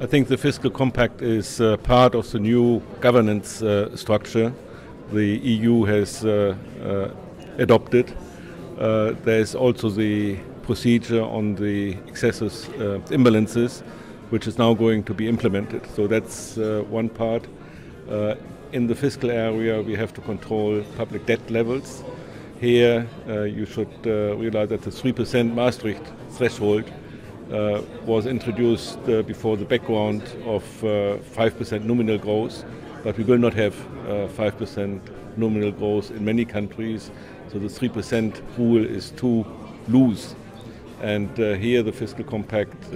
I think the fiscal compact is part of the new governance structure the EU has adopted. There is also the procedure on the excessive imbalances, which is now going to be implemented. So that's one part. In the fiscal area, we have to control public debt levels. Here, you should realize that the 3% Maastricht threshold was introduced before the background of 5% nominal growth, but we will not have 5% nominal growth in many countries, so the 3% rule is too loose. And here the fiscal compact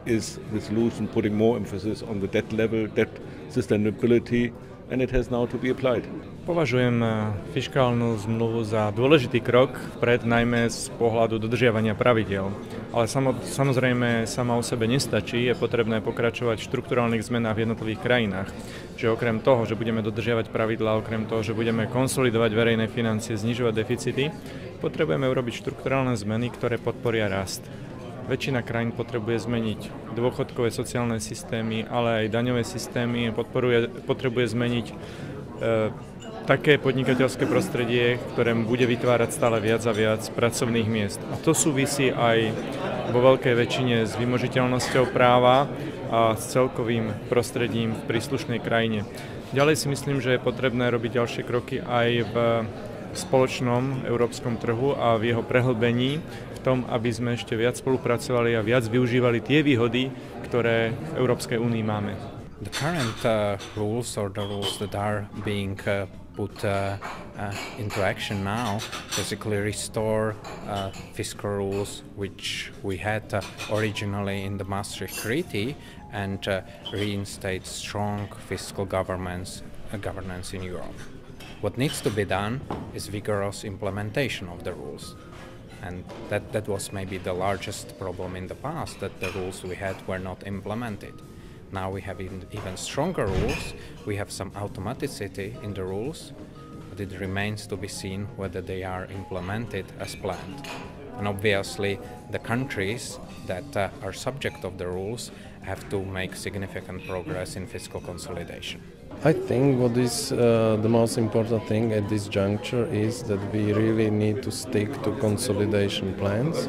is the solution, putting more emphasis on the debt level, debt sustainability, and it has now to be applied. Považujem fiškálnu zmluvu za dôležitý krok vpred, najmä z pohľadu dodržiavania pravidiel. Ale samozrejme sama o sebe nestačí, je potrebné pokračovať v štrukturálnych zmenách v jednotlivých krajinách. Čiže okrem toho, že budeme dodržiavať pravidlá, okrem toho, že budeme konsolidovať verejné financie, znižovať deficity, potrebujeme urobiť štrukturálne zmeny, ktoré podporia rast. Väčšina krajín potrebuje zmeniť dôchodkové sociálne systémy, ale aj daňové systémy, potrebuje zmeniť také podnikateľské prostredie, ktoré bude vytvárať stále viac a viac pracovných miest. A to súvisí aj vo veľkej väčšine s vymožiteľnosťou práva a s celkovým prostredím v príslušnej krajine. Ďalej si myslím, že je potrebné robiť ďalšie kroky aj v spoločnom európskom trhu a v jeho prehlbení, v tom, aby sme ešte viac spolupracovali a viac využívali tie výhody, ktoré v Európskej únii máme. The current rules or the rules that are being put into action now basically restore fiscal rules which we had originally in the Maastricht Treaty and reinstate strong fiscal governance in Europe. What needs to be done is vigorous implementation of the rules. And that was maybe the largest problem in the past, that the rules we had were not implemented. Now we have even stronger rules, we have some automaticity in the rules, but it remains to be seen whether they are implemented as planned. And obviously the countries that are subject of the rules have to make significant progress in fiscal consolidation. I think what is the most important thing at this juncture is that we really need to stick to consolidation plans.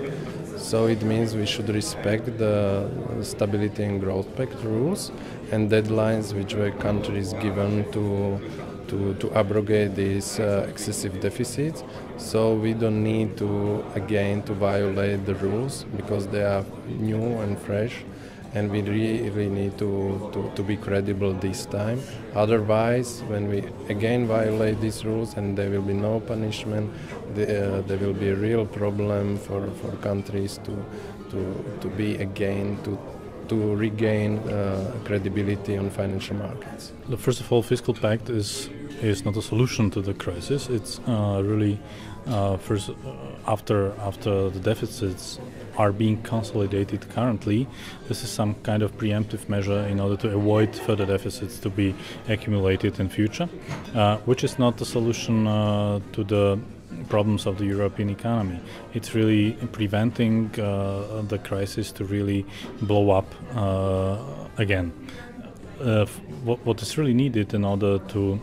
So it means we should respect the Stability and Growth Pact rules and deadlines which were countries given to abrogate these excessive deficits. So we don't need to violate the rules because they are new and fresh. And we really need to be credible this time. Otherwise, when we again violate these rules and there will be no punishment, there will be a real problem for countries to regain credibility on financial markets. First of all, fiscal pact is not a solution to the crisis. It's really first after the deficits are being consolidated currently, this is some kind of preemptive measure in order to avoid further deficits to be accumulated in future, which is not the solution to the problems of the European economy. It's really preventing the crisis to really blow up again. What is really needed in order to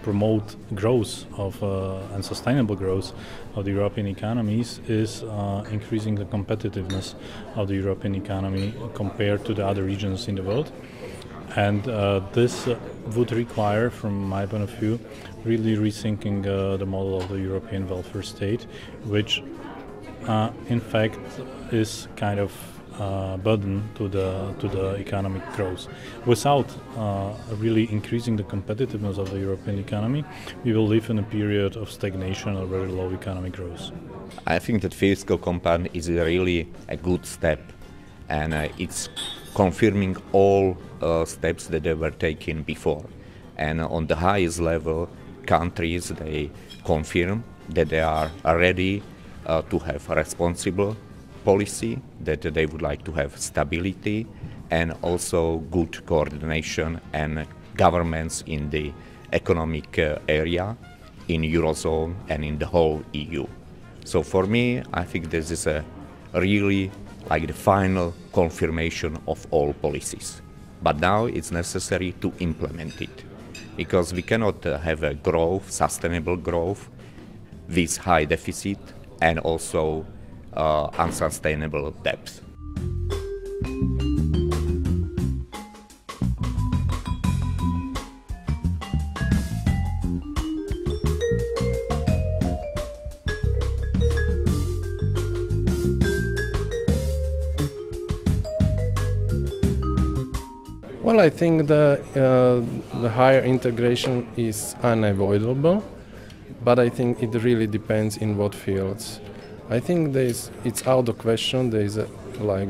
promote growth and sustainable growth of the European economies is increasing the competitiveness of the European economy compared to the other regions in the world. And this would require, from my point of view, really rethinking the model of the European welfare state, which in fact is kind of burden to the economic growth. Without really increasing the competitiveness of the European economy, we will live in a period of stagnation or very low economic growth. I think that fiscal compact is really a good step, and it's confirming all steps that they were taken before. And on the highest level, countries, they confirm that they are ready to have a responsible policy, that they would like to have stability and also good coordination and governments in the economic area, in Eurozone and in the whole EU. So for me, I think this is a really like the final confirmation of all policies. But now it's necessary to implement it, because we cannot have a growth, sustainable growth, with high deficit and also unsustainable debt. Well, I think the higher integration is unavoidable, but I think it really depends in what fields. I think it's out of question. There is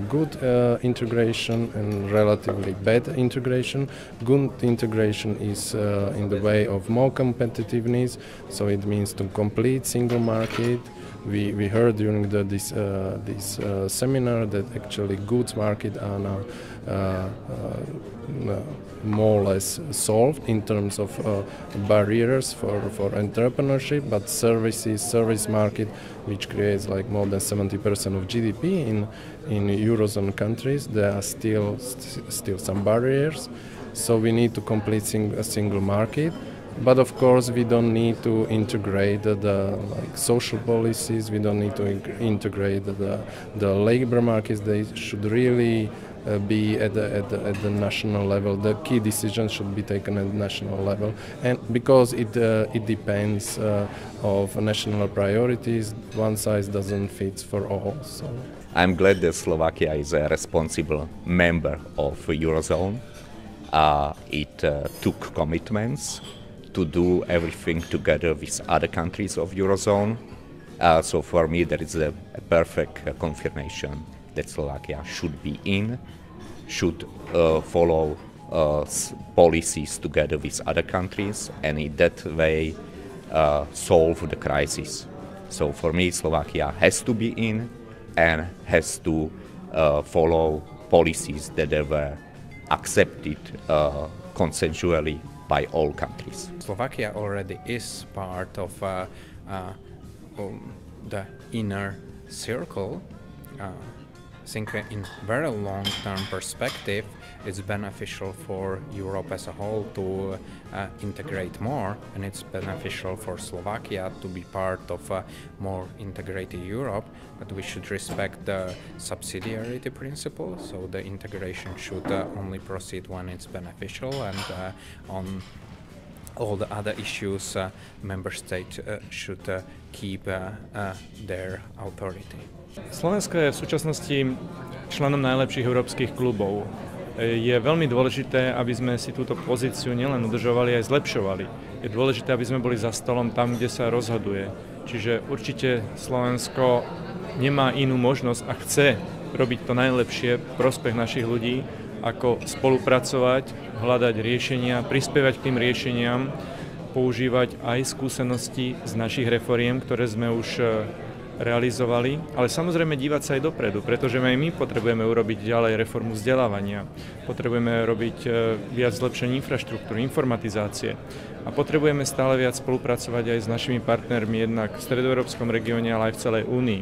good integration and relatively bad integration. Good integration is in the way of more competitiveness, so it means to complete single market. We heard during this seminar that actually goods market are now more or less solved in terms of barriers for entrepreneurship, but service market, which creates like more than 70% of GDP in Eurozone countries, there are still some barriers. So we need to complete a single market. But of course, we don't need to integrate the social policies. We don't need to integrate the labor markets. They should really be at the national level. The key decisions should be taken at the national level, and because it depends of national priorities, one size doesn't fit for all. So I'm glad that Slovakia is a responsible member of Eurozone. It took commitments to do everything together with other countries of Eurozone. So for me, there is a perfect confirmation that Slovakia should be in, should follow policies together with other countries, and in that way solve the crisis. So for me, Slovakia has to be in and has to follow policies that were accepted consensually by all countries. Slovakia already is part of the inner circle. I think in very long-term perspective, it's beneficial for Europe as a whole to integrate more, and it's beneficial for Slovakia to be part of a more integrated Europe. But we should respect the subsidiarity principle, so the integration should only proceed when it's beneficial, and on all the other issues, member states should keep their authority. Slovensko je v súčasnosti členom najlepších európskych klubov. Je veľmi dôležité, aby sme si túto pozíciu nielen udržovali, aj zlepšovali. Je dôležité, aby sme boli za stolom tam, kde sa rozhoduje. Čiže určite Slovensko nemá inú možnosť a chce robiť to najlepšie v prospech našich ľudí, ako spolupracovať, hľadať riešenia, prispievať k tým riešeniam, používať aj skúsenosti z našich reforiem, ktoré sme už realizovali, ale samozrejme dívať sa aj dopredu, pretože aj my potrebujeme urobiť ďalej reformu vzdelávania, potrebujeme robiť viac zlepšení infraštruktúry, informatizácie a potrebujeme stále viac spolupracovať aj s našimi partnermi jednak v stredoeurópskom regióne, ale aj v celej Únii.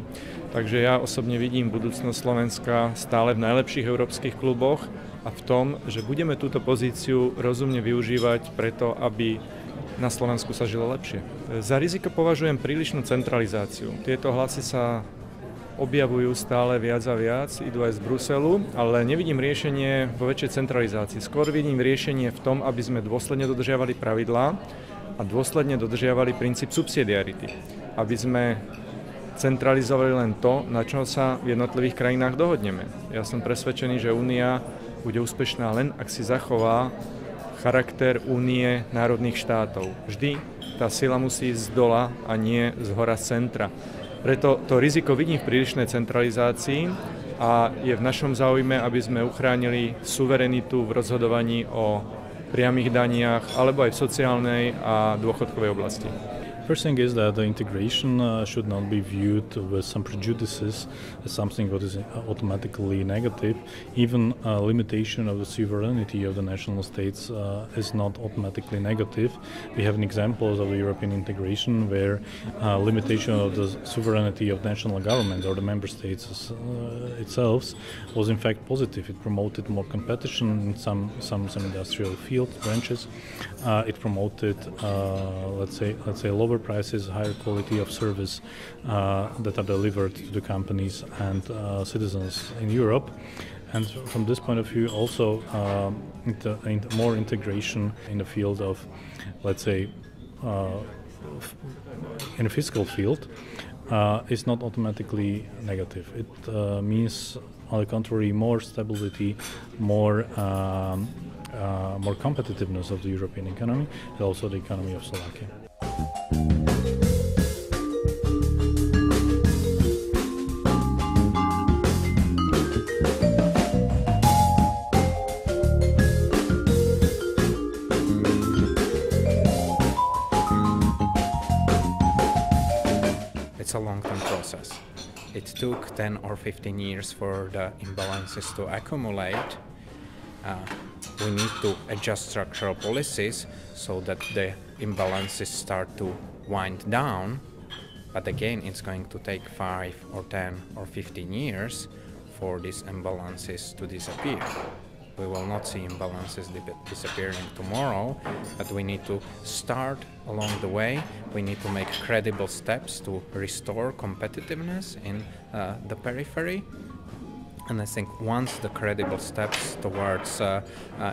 Takže ja osobne vidím budúcnosť Slovenska stále v najlepších európskych kluboch a v tom, že budeme túto pozíciu rozumne využívať preto, aby na Slovensku sa žilo lepšie. Za riziko považujem prílišnú centralizáciu. Tieto hlasy sa objavujú stále viac a viac, idú aj z Bruselu, ale nevidím riešenie vo väčšej centralizácii. Skôr vidím riešenie v tom, aby sme dôsledne dodržiavali pravidlá a dôsledne dodržiavali princíp subsidiarity. Aby sme centralizovali len to, na čo sa v jednotlivých krajinách dohodneme. Ja som presvedčený, že Únia bude úspešná len, ak si zachová charakter únie národných štátov. Vždy tá sila musí ísť z dola a nie z hora z centra. Preto to riziko vidím v prílišnej centralizácii a je v našom záujme, aby sme uchránili suverenitu v rozhodovaní o priamych daniach alebo aj v sociálnej a dôchodkovej oblasti. First thing is that the integration should not be viewed with some prejudices as something that is automatically negative. Even limitation of the sovereignty of the national states is not automatically negative. We have an example of the European integration where limitation of the sovereignty of national governments or the member states itself was in fact positive. It promoted more competition in some industrial field branches. It promoted, let's say, lower prices, higher quality of service that are delivered to the companies and citizens in Europe. And from this point of view, also more integration in the field of, let's say, in a fiscal field is not automatically negative. It means, on the contrary, more stability, more competitiveness of the European economy, and also the economy of Slovakia. It's a long-term process. It took 10 or 15 years for the imbalances to accumulate. We need to adjust structural policies so that the imbalances start to wind down. But again, it's going to take 5 or 10 or 15 years for these imbalances to disappear. We will not see imbalances disappearing tomorrow, but we need to start along the way. We need to make credible steps to restore competitiveness in the periphery. And I think once the credible steps towards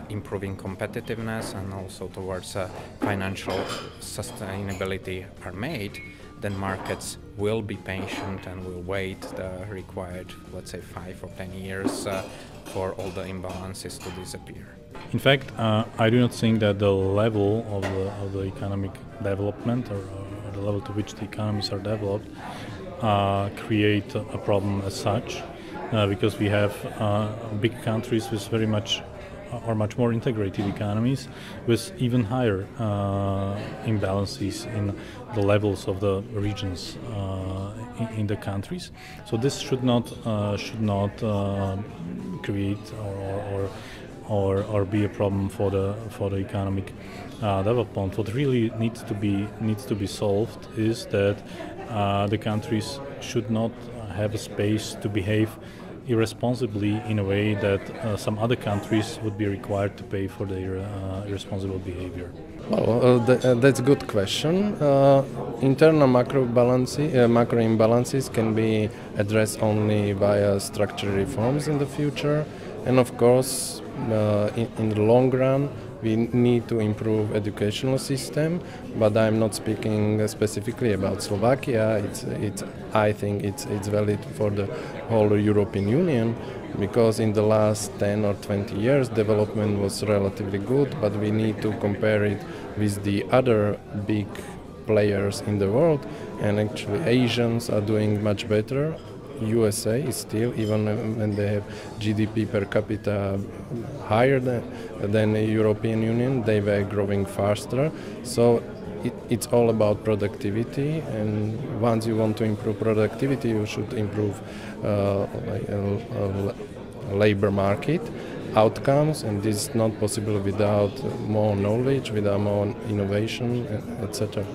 improving competitiveness and also towards financial sustainability are made, then markets will be patient and will wait the required, let's say, 5 or 10 years for all the imbalances to disappear. In fact, I do not think that the level of the economic development or the level to which the economies are developed create a problem as such, because we have big countries with very much or much more integrated economies with even higher imbalances in the levels of the regions in the countries. So this should not create or be a problem for the economic development. What really needs to be solved is that the countries should not have a space to behave irresponsibly in a way that some other countries would be required to pay for their irresponsible behavior. Well, that's a good question. Internal macro imbalances can be addressed only via structural reforms in the future, and of course, in the long run, we need to improve educational system. But I'm not speaking specifically about Slovakia. I think it's valid for the whole European Union, because in the last 10 or 20 years development was relatively good, but we need to compare it with the other big players in the world, and actually Asians are doing much better. USA is still, even when they have GDP per capita higher than the European Union, they were growing faster. So it's all about productivity, and once you want to improve productivity, you should improve labor market outcomes, and this is not possible without more knowledge, without more innovation, etc.